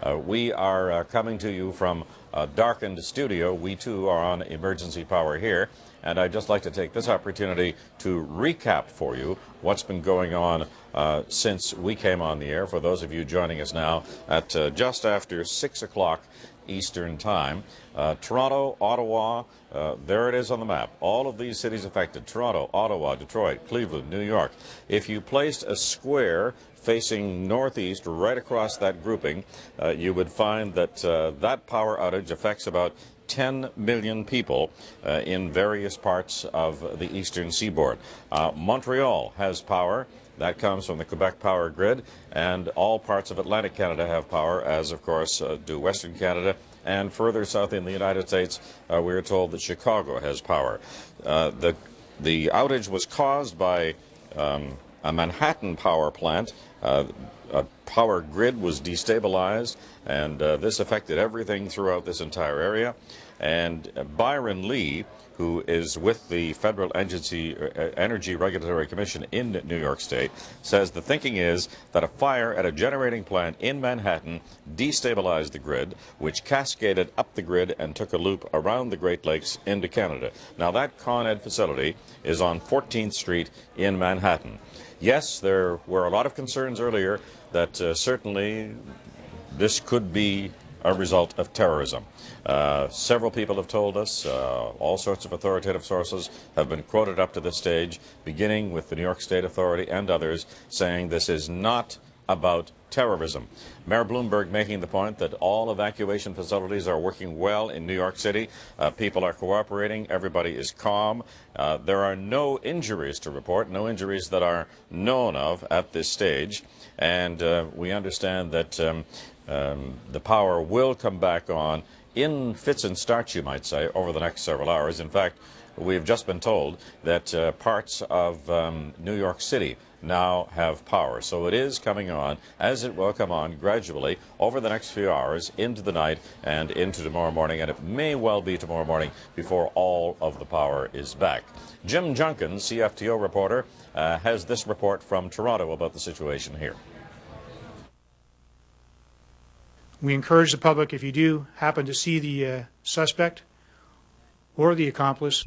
We are coming to you from a darkened studio. We too are on emergency power here, and I'd just like to take this opportunity to recap for you what's been going on since we came on the air. For those of you joining us now at just after 6 o'clock Eastern Time. Toronto, Ottawa, there it is on the map. All of these cities affected: Toronto, Ottawa, Detroit, Cleveland, New York. If you placed a square facing northeast right across that grouping, you would find that that power outage affects about 10 million people in various parts of the eastern seaboard. Montreal has power. That comes from the Quebec power grid, and all parts of Atlantic Canada have power, as of course do Western Canada, and further south in the United States, we are told that Chicago has power. The outage was caused by a Manhattan power plant. A power grid was destabilized, and this affected everything throughout this entire area. And Byron Lee, who is with the Federal Energy Regulatory Commission in New York State, says the thinking is that a fire at a generating plant in Manhattan destabilized the grid, which cascaded up the grid and took a loop around the Great Lakes into Canada. Now, that Con Ed facility is on 14th Street in Manhattan. Yes, there were a lot of concerns earlier that certainly this could be a result of terrorism. Several people have told us, all sorts of authoritative sources have been quoted up to this stage, beginning with the New York State Authority and others, saying this is not about terrorism. Mayor Bloomberg making the point that all evacuation facilities are working well in New York City. People are cooperating. Everybody is calm. There are no injuries to report, no injuries that are known of at this stage. And we understand that the power will come back on in fits and starts, you might say, over the next several hours. In fact, we've just been told that parts of New York City now have power. So it is coming on, as it will come on gradually over the next few hours into the night and into tomorrow morning, and it may well be tomorrow morning before all of the power is back. Jim Junkins, CFTO reporter, has this report from Toronto about the situation here. We encourage the public, if you do happen to see the suspect or the accomplice.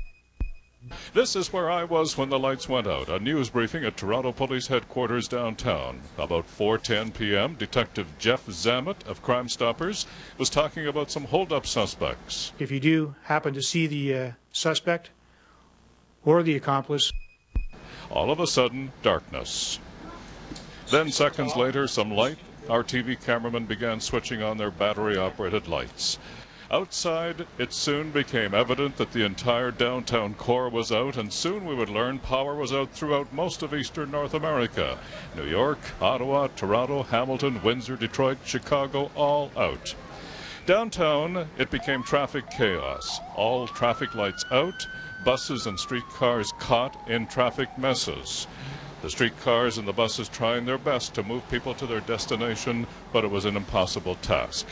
This is where I was when the lights went out. A news briefing at Toronto Police Headquarters downtown. About 4:10 p.m., Detective Jeff Zammett of Crime Stoppers was talking about some hold-up suspects. If you do happen to see the suspect or the accomplice. All of a sudden, darkness. Then seconds later, some light. Our TV cameramen began switching on their battery-operated lights. Outside, it soon became evident that the entire downtown core was out, and soon we would learn power was out throughout most of eastern North America. New York, Ottawa, Toronto, Hamilton, Windsor, Detroit, Chicago, all out. Downtown, it became traffic chaos. All traffic lights out, buses and streetcars caught in traffic messes. The streetcars and the buses trying their best to move people to their destination, but it was an impossible task.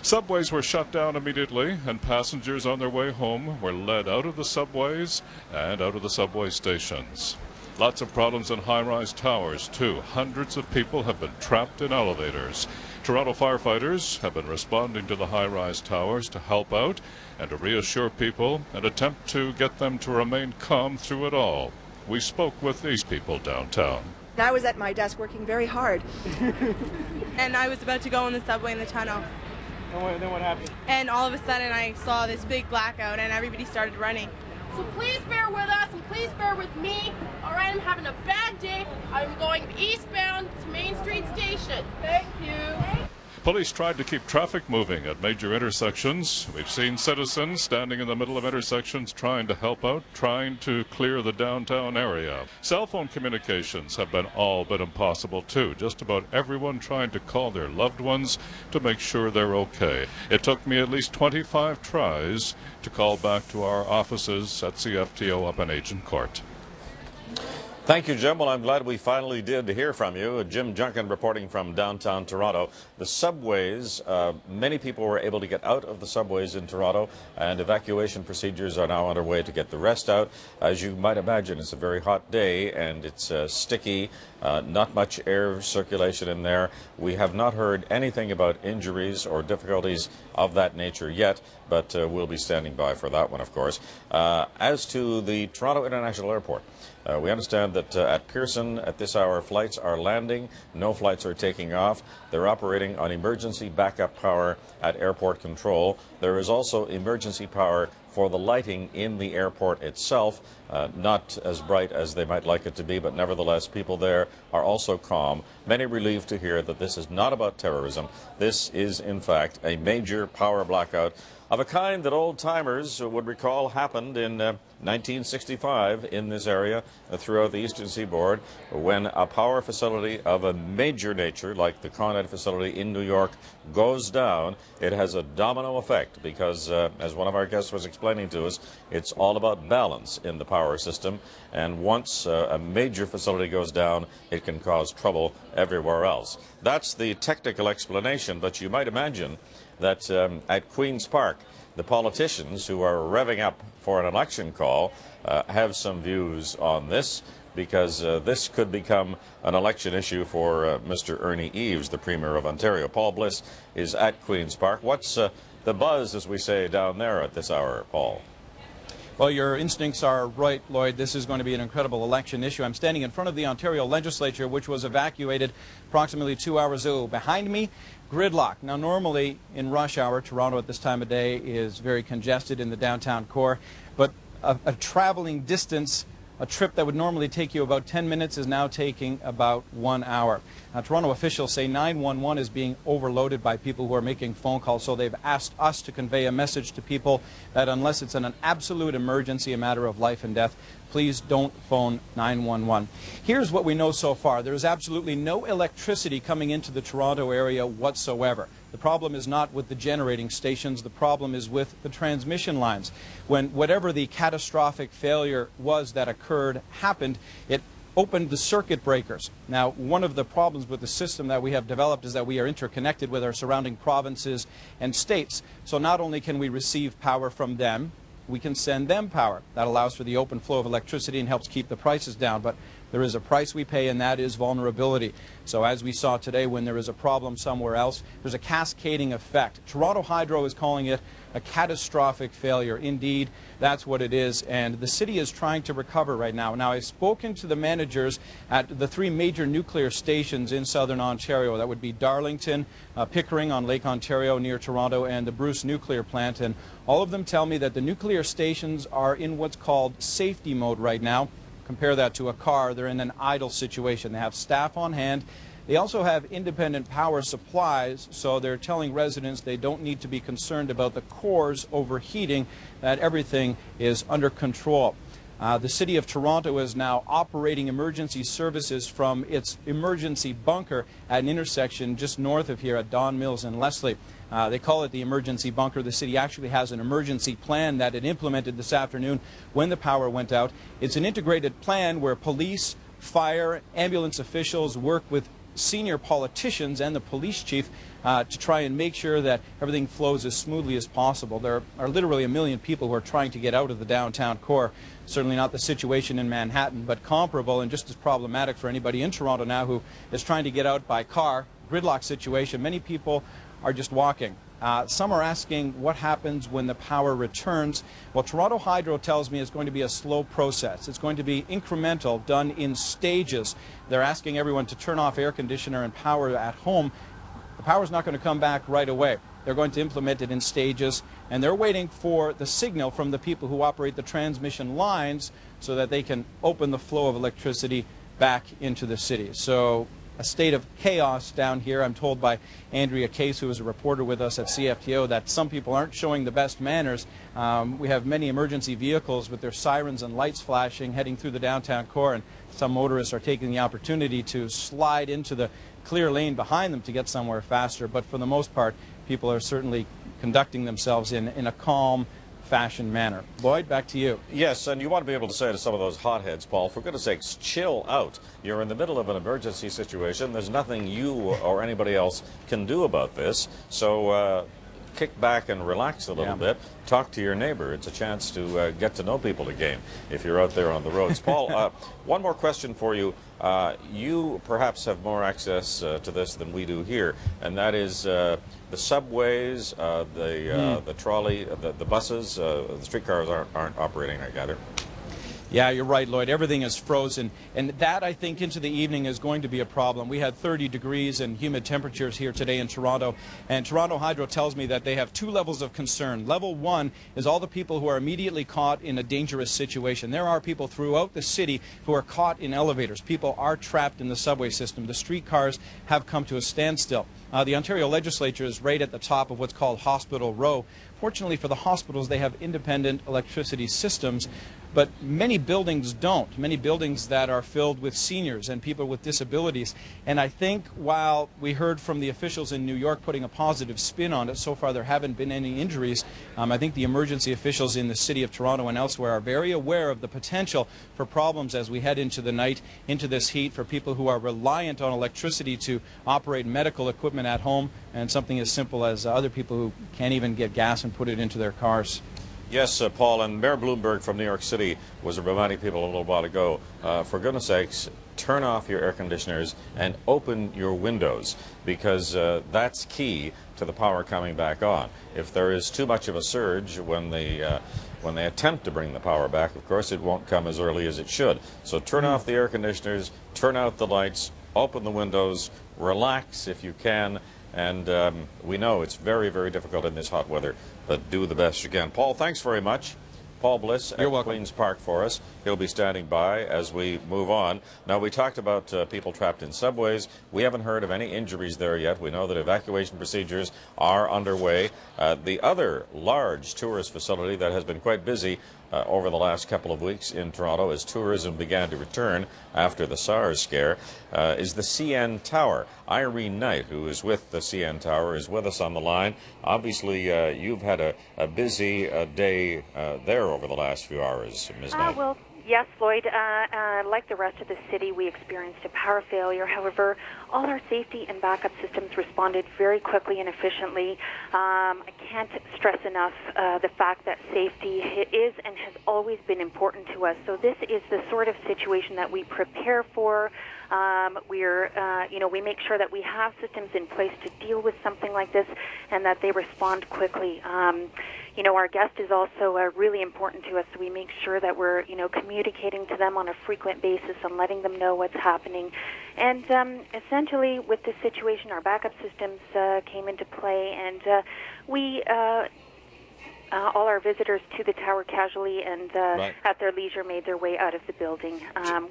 Subways were shut down immediately, and passengers on their way home were led out of the subways and out of the subway stations. Lots of problems in high-rise towers, too. Hundreds of people have been trapped in elevators. Toronto firefighters have been responding to the high-rise towers to help out and to reassure people and attempt to get them to remain calm through it all. We spoke with these people downtown. I was at my desk working very hard. And I was about to go in the subway in the tunnel. And then what happened? And all of a sudden I saw this big blackout and everybody started running. So please bear with us and please bear with me. All right, I'm having a bad day. I'm going eastbound to Main Street Station. Thank you. Police tried to keep traffic moving at major intersections. We've seen citizens standing in the middle of intersections trying to help out, trying to clear the downtown area. Cell phone communications have been all but impossible too. Just about everyone trying to call their loved ones to make sure they're okay. It took me at least 25 tries to call back to our offices at CFTO up in Agent Court. Thank you, Jim. Well, I'm glad we finally did hear from you. Jim Junkin reporting from downtown Toronto. The subways, many people were able to get out of the subways in Toronto, and evacuation procedures are now underway to get the rest out. As you might imagine, it's a very hot day, and it's sticky, not much air circulation in there. We have not heard anything about injuries or difficulties of that nature yet, but we'll be standing by for that one, of course. As to the Toronto International Airport, we understand that at Pearson at this hour flights are landing, no flights are taking off. They're operating on emergency backup power at airport control. There is also emergency power for the lighting in the airport itself, not as bright as they might like it to be, but nevertheless people there are also calm. Many relieved to hear that this is not about terrorism. This is in fact a major power blackout of a kind that old-timers would recall happened in 1965 in this area throughout the Eastern Seaboard, when a power facility of a major nature, like the Con Ed facility in New York, goes down. It has a domino effect because, as one of our guests was explaining to us, it's all about balance in the power system, and once a major facility goes down, it can cause trouble everywhere else. That's the technical explanation, but you might imagine that at Queen's Park, the politicians who are revving up for an election call have some views on this, because this could become an election issue for Mr. Ernie Eves, the Premier of Ontario. Paul Bliss is at Queen's Park. What's the buzz, as we say down there at this hour, Paul? Well, your instincts are right, Lloyd. This is going to be an incredible election issue. I'm standing in front of the Ontario Legislature, which was evacuated approximately 2 hours ago. Behind me, gridlock. Now, normally in rush hour, Toronto at this time of day is very congested in the downtown core, but a traveling distance, a trip that would normally take you about 10 minutes is now taking about 1 hour. Now, Toronto officials say 911 is being overloaded by people who are making phone calls, so they've asked us to convey a message to people that unless it's an absolute emergency, a matter of life and death, please don't phone 911. Here's what we know so far. There is absolutely no electricity coming into the Toronto area whatsoever. The problem is not with the generating stations. The problem is with the transmission lines. When whatever the catastrophic failure was that happened, it opened the circuit breakers. Now, one of the problems with the system that we have developed is that we are interconnected with our surrounding provinces and states. So not only can we receive power from them, we can send them power. That allows for the open flow of electricity and helps keep the prices down. But there is a price we pay, and that is vulnerability. So as we saw today, when there is a problem somewhere else, there's a cascading effect. Toronto Hydro is calling it a catastrophic failure. Indeed, that's what it is, and the city is trying to recover right now. Now, I've spoken to the managers at the 3 major nuclear stations in southern Ontario. That would be Darlington, Pickering on Lake Ontario near Toronto, and the Bruce nuclear plant. And all of them tell me that the nuclear stations are in what's called safety mode right now. Compare that to a car. They're in an idle situation. They have staff on hand. They also have independent power supplies, so they're telling residents they don't need to be concerned about the cores overheating, that everything is under control. The City of Toronto is now operating emergency services from its emergency bunker at an intersection just north of here at Don Mills and Leslie. They call it the emergency bunker. The city actually has an emergency plan that it implemented this afternoon when the power went out. It's an integrated plan where police, fire, ambulance officials work with senior politicians and the police chief to try and make sure that everything flows as smoothly as possible. There are literally 1 million people who are trying to get out of the downtown core. Certainly not the situation in Manhattan, but comparable and just as problematic for anybody in Toronto now who is trying to get out by car. Gridlock situation. Many people are just walking. Some are asking what happens when the power returns. Well, Toronto Hydro tells me it's going to be a slow process. It's going to be incremental, done in stages. They're asking everyone to turn off air conditioner and power at home. The power's not going to come back right away. They're going to implement it in stages, and they're waiting for the signal from the people who operate the transmission lines so that they can open the flow of electricity back into the city. So a state of chaos down here. I'm told by Andrea Case, who is a reporter with us at CFTO, that some people aren't showing the best manners. We have many emergency vehicles with their sirens and lights flashing heading through the downtown core, and some motorists are taking the opportunity to slide into the clear lane behind them to get somewhere faster. But for the most part, people are certainly conducting themselves in a calm old-fashioned manner. Lloyd, back to you. Yes, and you want to be able to say to some of those hotheads, Paul, for goodness sakes, chill out. You're in the middle of an emergency situation. There's nothing you or anybody else can do about this. So kick back and relax a little bit. Talk to your neighbor. It's a chance to get to know people again if you're out there on the roads. Paul, one more question for you. You perhaps have more access to this than we do here, and that is the subways, the trolley, the buses, the streetcars aren't operating, I gather. Yeah, you're right, Lloyd. Everything is frozen. And that, I think, into the evening is going to be a problem. We had 30 degrees and humid temperatures here today in Toronto. And Toronto Hydro tells me that they have two levels of concern. Level one is all the people who are immediately caught in a dangerous situation. There are people throughout the city who are caught in elevators. People are trapped in the subway system. The streetcars have come to a standstill. The Ontario legislature is right at the top of what's called Hospital Row. Fortunately for the hospitals, they have independent electricity systems, but many buildings don't. Many buildings that are filled with seniors and people with disabilities. And I think while we heard from the officials in New York putting a positive spin on it, so far there haven't been any injuries. I think the emergency officials in the city of Toronto and elsewhere are very aware of the potential for problems as we head into the night, into this heat, for people who are reliant on electricity to operate medical equipment at home, and something as simple as other people who can't even get gas and put it into their cars. Yes, Paul, and Mayor Bloomberg from New York City was reminding people a little while ago, for goodness sakes, turn off your air conditioners and open your windows, because that's key to the power coming back on. If there is too much of a surge when they attempt to bring the power back, of course, it won't come as early as it should. So turn off the air conditioners, turn out the lights, open the windows, relax if you can. And we know it's very, very difficult in this hot weather, but do the best you can. Paul, thanks very much. Paul Bliss at Queen's Park for us. He'll be standing by as we move on. Now, we talked about people trapped in subways. We haven't heard of any injuries there yet. We know that evacuation procedures are underway. The other large tourist facility that has been quite busy over the last couple of weeks in Toronto as tourism began to return after the SARS scare is the CN Tower. Irene Knight, who is with the CN Tower, is with us on the line. Obviously, you've had a busy day there over the last few hours, Ms. Knight. Well, yes, Lloyd. Like the rest of the city, we experienced a power failure. However, all our safety and backup systems responded very quickly and efficiently. I can't stress enough the fact that safety is and has always been important to us. So this is the sort of situation that we prepare for. We make sure that we have systems in place to deal with something like this and that they respond quickly. Our guest is also really important to us, so we make sure that we're, communicating to them on a frequent basis and letting them know what's happening. And essentially, with this situation, our backup systems came into play, and we all our visitors to the tower casually and at their leisure made their way out of the building.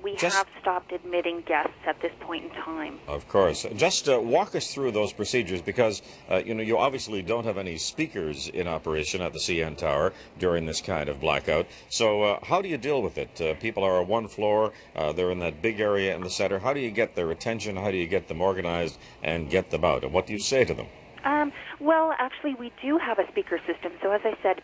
We have stopped admitting guests at this point in time. Of course. Just walk us through those procedures, because you obviously don't have any speakers in operation at the CN Tower during this kind of blackout. So how do you deal with it? People are on one floor, they're in that big area in the center. How do you get their attention? How do you get them organized and get them out? And what do you say to them? Well, actually, we do have a speaker system. So, as I said,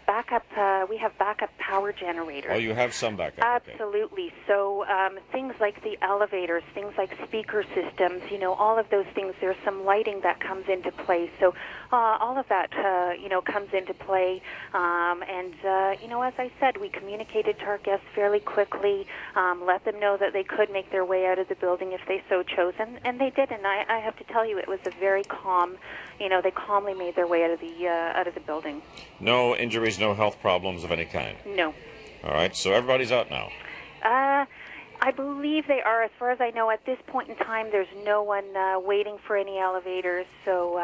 we have backup power generators. Oh, you have some backup. Absolutely. Okay. So, things like the elevators, things like speaker systems, all of those things. There's some lighting that comes into play. So, all of that, comes into play. As I said, we communicated to our guests fairly quickly, let them know that they could make their way out of the building if they so chose, and they did. And I have to tell you, it was a very calm. They calmly made their way out of the building. No injuries, no health problems of any kind? No. All right, so everybody's out now? I believe they are. As far as I know, at this point in time, there's no one waiting for any elevators, so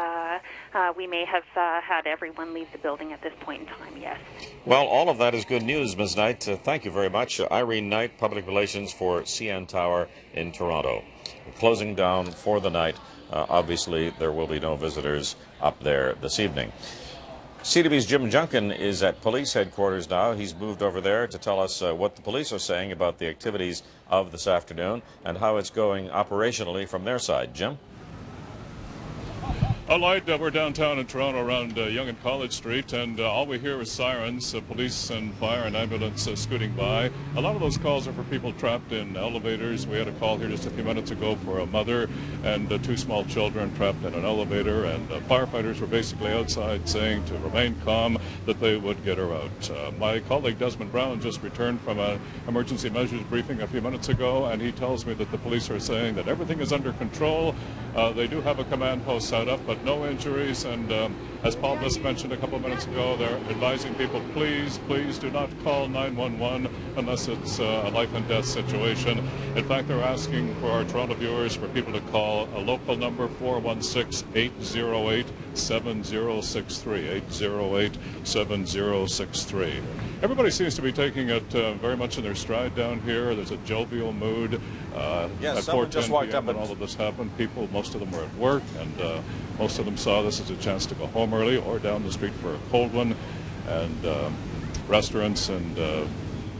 we may have had everyone leave the building at this point in time, yes. Well, all of that is good news, Ms. Knight. Thank you very much. Irene Knight, Public Relations for CN Tower in Toronto. Closing down for the night. Obviously, there will be no visitors up there this evening. CTV's Jim Junkin is at police headquarters now. He's moved over there to tell us what the police are saying about the activities of this afternoon and how it's going operationally from their side. Jim? Lloyd, we're downtown in Toronto around Yonge and College Street, and all we hear is sirens, police and fire and ambulance scooting by. A lot of those calls are for people trapped in elevators. We had a call here just a few minutes ago for a mother and two small children trapped in an elevator, and firefighters were basically outside saying to remain calm, that they would get her out. My colleague Desmond Brown just returned from an emergency measures briefing a few minutes ago, and he tells me that the police are saying that everything is under control. They do have a command post set up, but no injuries, and as Paul just mentioned a couple of minutes ago, they're advising people, please do not call 911 unless it's a life and death situation. In fact, they're asking for our Toronto viewers for people to call a local number, 416-808-7063, 808-7063. Everybody seems to be taking it very much in their stride down here. There's a jovial mood. Yes, at someone just walked up when all of this happened, people, most of them were at work, and most of them saw this as a chance to go home early or down the street for a cold one. And restaurants and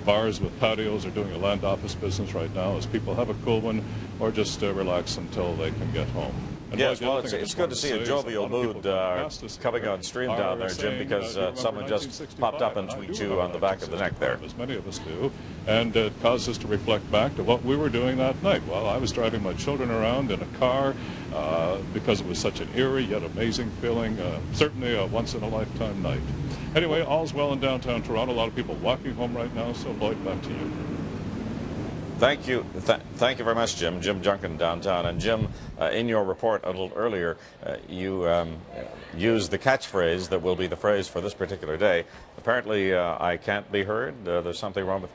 bars with patios are doing a land office business right now as people have a cool one or just relax until they can get home. And yes, well, it's good to see a jovial mood coming on stream down there, Jim, because someone just popped up and tweaked you on the back of the neck there. As many of us do, and it caused us to reflect back to what we were doing that night. Well, I was driving my children around in a car because it was such an eerie yet amazing feeling, certainly a once-in-a-lifetime night. Anyway, all's well in downtown Toronto. A lot of people walking home right now, so Lloyd, back to you. Thank you. Thank you very much, Jim. Jim Junkin downtown. And Jim, in your report a little earlier, you used the catchphrase that will be the phrase for this particular day. Apparently, I can't be heard. There's something wrong with...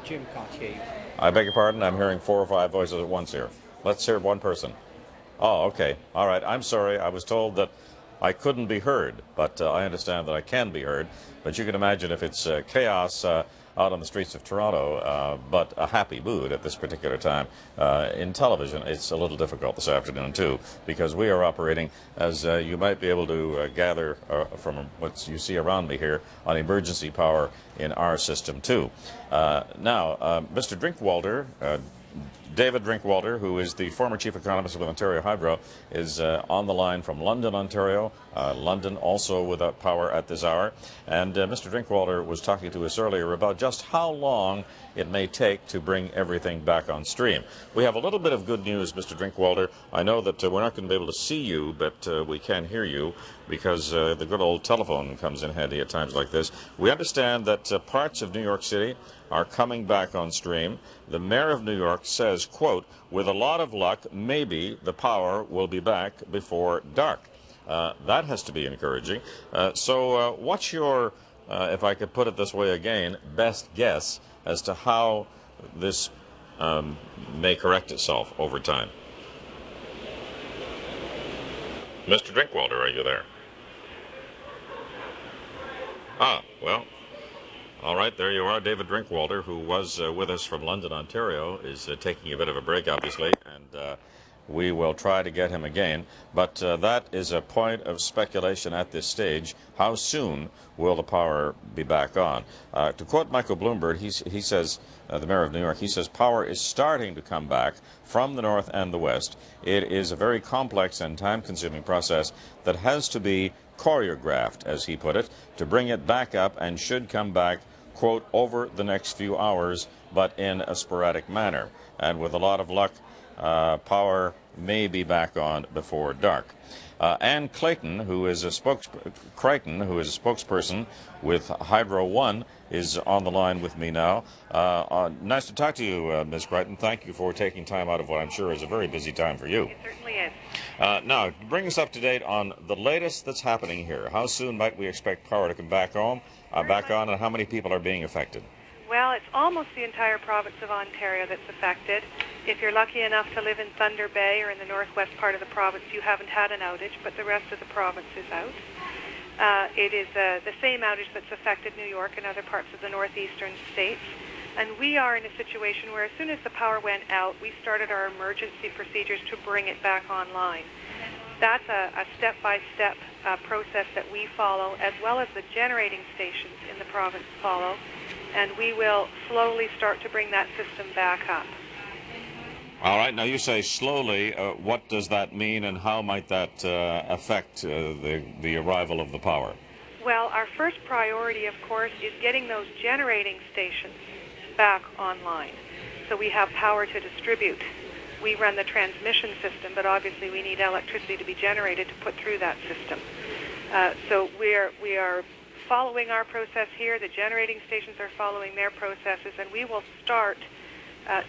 Jim can't hear you. I beg your pardon? I'm hearing 4 or 5 voices at once here. Let's hear one person. Oh, okay. All right. I'm sorry. I was told that I couldn't be heard, but I understand that I can be heard. But you can imagine if it's chaos out on the streets of Toronto, but a happy mood at this particular time. In television, it's a little difficult this afternoon, too, because we are operating, as you might be able to gather from what you see around me here, on emergency power in our system, too. Now, Mr. Drinkwalder, David Drinkwalder, who is the former chief economist with Ontario Hydro, is on the line from London, Ontario. London also without power at this hour. And Mr. Drinkwalder was talking to us earlier about just how long it may take to bring everything back on stream. We have a little bit of good news, Mr. Drinkwalder. I know that we're not going to be able to see you, but we can hear you because the good old telephone comes in handy at times like this. We understand that parts of New York City are coming back on stream. The mayor of New York says, quote, with a lot of luck, maybe the power will be back before dark. That has to be encouraging. So what's your, if I could put it this way again, best guess as to how this may correct itself over time? Mr. Drinkwalder, are you there? Ah, well, all right, there you are. David Drinkwalder, who was with us from London, Ontario, is taking a bit of a break, obviously, and we will try to get him again. But that is a point of speculation at this stage. How soon will the power be back on? To quote Michael Bloomberg, he says, the mayor of New York, he says, power is starting to come back from the north and the west. It is a very complex and time-consuming process that has to be choreographed, as he put it, to bring it back up, and should come back, quote, over the next few hours, but in a sporadic manner. And with a lot of luck, power may be back on before dark. Ann Crichton, who is a spokesperson with Hydro One, is on the line with me now. Nice to talk to you, Ms. Crichton. Thank you for taking time out of what I'm sure is a very busy time for you. It certainly is. Now, bring us up to date on the latest that's happening here. How soon might we expect power to come back on, and how many people are being affected? Well, it's almost the entire province of Ontario that's affected. If you're lucky enough to live in Thunder Bay or in the northwest part of the province, you haven't had an outage, but the rest of the province is out. It is the same outage that's affected New York and other parts of the northeastern states. And we are in a situation where as soon as the power went out, we started our emergency procedures to bring it back online. That's a step-by-step process that we follow, as well as the generating stations in the province follow. And we will slowly start to bring that system back up. All right, now you say slowly. What does that mean, and how might that affect the arrival of the power? Well, our first priority, of course, is getting those generating stations back online so we have power to distribute. We run the transmission system, but obviously we need electricity to be generated to put through that system. So we are following our process here. The generating stations are following their processes, and we will start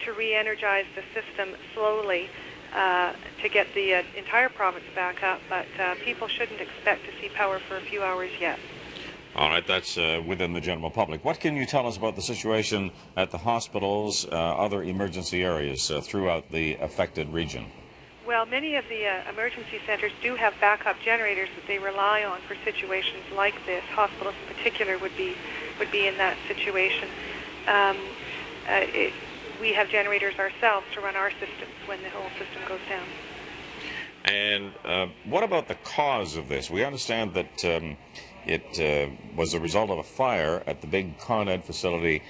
to re-energize the system slowly to get the entire province back up, but people shouldn't expect to see power for a few hours yet. All right, that's within the general public. What can you tell us about the situation at the hospitals, other emergency areas throughout the affected region? Well, many of the emergency centers do have backup generators that they rely on for situations like this. Hospitals in particular would be in that situation. We have generators ourselves to run our systems when the whole system goes down. And what about the cause of this? We understand that it was a result of a fire at the big Con Ed facility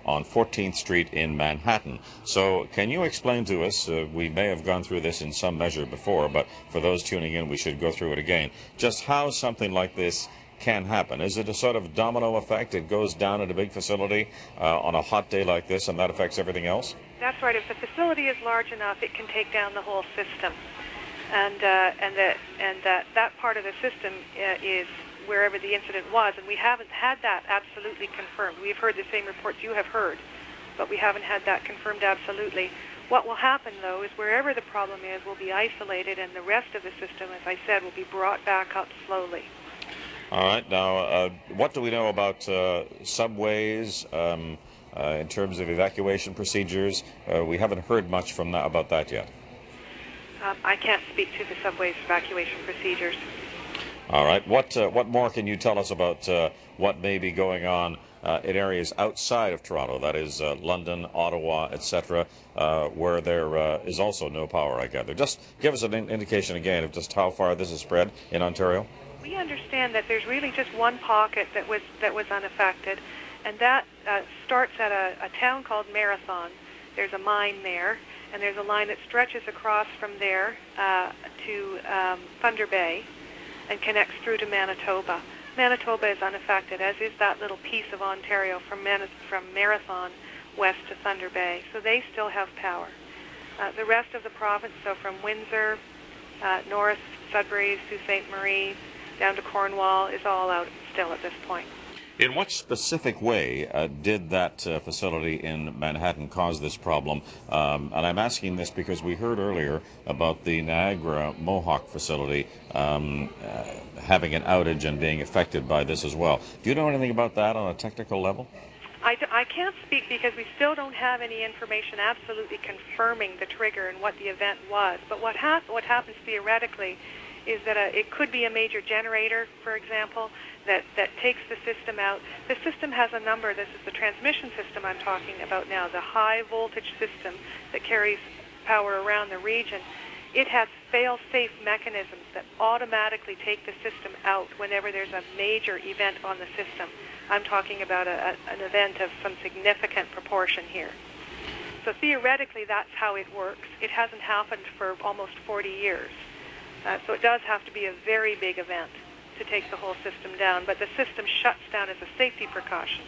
on 14th Street in Manhattan. So can you explain to us, we may have gone through this in some measure before, but for those tuning in, we should go through it again, just how something like this can happen. Is it a sort of domino effect? It goes down at a big facility on a hot day like this, and that affects everything else? That's right. If the facility is large enough, it can take down the whole system. And that part of the system is wherever the incident was, and we haven't had that absolutely confirmed. We've heard the same reports you have heard, but we haven't had that confirmed absolutely. What will happen, though, is wherever the problem is will be isolated, and the rest of the system, as I said, will be brought back up slowly. All right. Now, what do we know about subways in terms of evacuation procedures? We haven't heard much about that yet. I can't speak to the subway's evacuation procedures. All right. What more can you tell us about what may be going on in areas outside of Toronto, that is London, Ottawa, etc., where there is also no power, I gather? Just give us an indication again of just how far this is spread in Ontario. We understand that there's really just one pocket that was unaffected, and that starts at a town called Marathon. There's a mine there, and there's a line that stretches across from there to Thunder Bay and connects through to Manitoba. Manitoba is unaffected, as is that little piece of Ontario from Marathon west to Thunder Bay. So they still have power. The rest of the province, so from Windsor, north, Sudbury, Sault Ste. Marie, down to Cornwall, is all out still at this point. In what specific way did that facility in Manhattan cause this problem? And I'm asking this because we heard earlier about the Niagara Mohawk facility having an outage and being affected by this as well. Do you know anything about that on a technical level? I can't speak because we still don't have any information absolutely confirming the trigger and what the event was. But what happens theoretically is that it could be a major generator, for example, that takes the system out. The system has a number. This is the transmission system I'm talking about now, the high voltage system that carries power around the region. It has fail-safe mechanisms that automatically take the system out whenever there's a major event on the system. I'm talking about an event of some significant proportion here. So theoretically, that's how it works. It hasn't happened for almost 40 years. So it does have to be a very big event to take the whole system down, but the system shuts down as a safety precaution.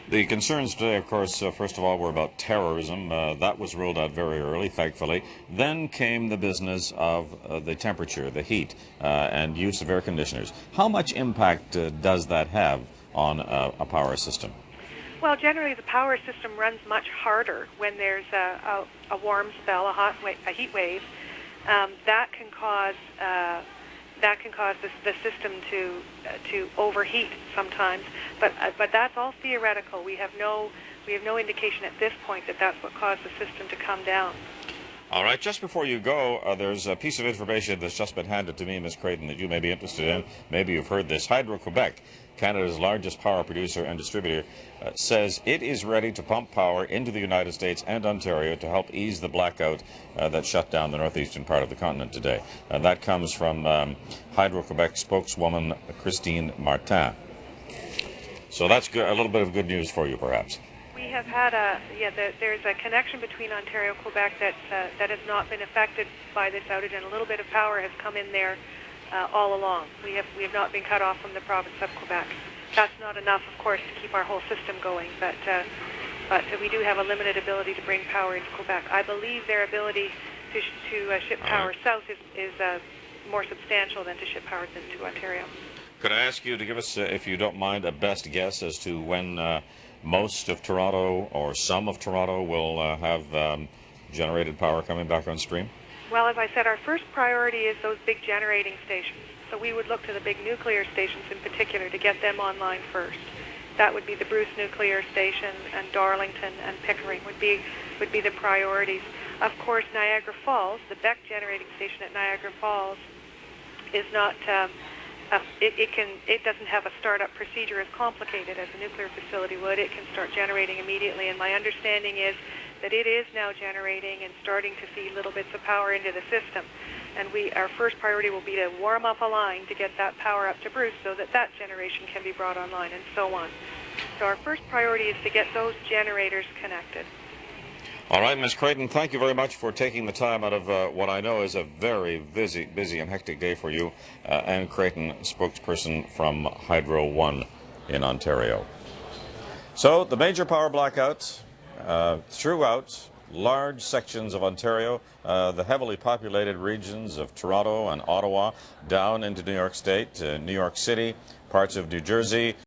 The concerns today, of course, first of all, were about terrorism. That was ruled out very early, thankfully. Then came the business of the temperature, the heat, and use of air conditioners. How much impact does that have on a power system? Well, generally the power system runs much harder when there's a warm spell, a heat wave. That can cause the system to overheat sometimes, but that's all theoretical. We have no indication at this point that that's what caused the system to come down. All right, just before you go, there's a piece of information that's just been handed to me, Ms. Creighton, that you may be interested in. Maybe you've heard this. Hydro-Quebec, Canada's largest power producer and distributor, says it is ready to pump power into the United States and Ontario to help ease the blackout that shut down the northeastern part of the continent today. And that comes from Hydro-Quebec spokeswoman Christine Martin. So that's good, a little bit of good news for you, perhaps. We have had there's a connection between Ontario and Quebec that has not been affected by this outage, and a little bit of power has come in there all along. We have not been cut off from the province of Quebec. That's not enough, of course, to keep our whole system going, but we do have a limited ability to bring power into Quebec. I believe their ability to ship power south is more substantial than to ship power into Ontario. Could I ask you to give us, if you don't mind, a best guess as to when most of Toronto or some of Toronto will have generated power coming back on stream? Well, as I said, our first priority is those big generating stations. So we would look to the big nuclear stations in particular to get them online first. That would be the Bruce Nuclear Station and Darlington and Pickering would be the priorities. Of course, Niagara Falls, the Beck generating station at Niagara Falls, is not. It doesn't have a startup procedure as complicated as a nuclear facility would. It can start generating immediately, and my understanding is that it is now generating and starting to feed little bits of power into the system. And our first priority will be to warm up a line to get that power up to Bruce so that generation can be brought online, and so on. So our first priority is to get those generators connected. All right, Ms. Creighton, thank you very much for taking the time out of what I know is a very busy and hectic day for you. Anne Creighton, spokesperson from Hydro One in Ontario. So the major power blackout throughout large sections of Ontario, the heavily populated regions of Toronto and Ottawa, down into New York State, New York City, parts of New Jersey.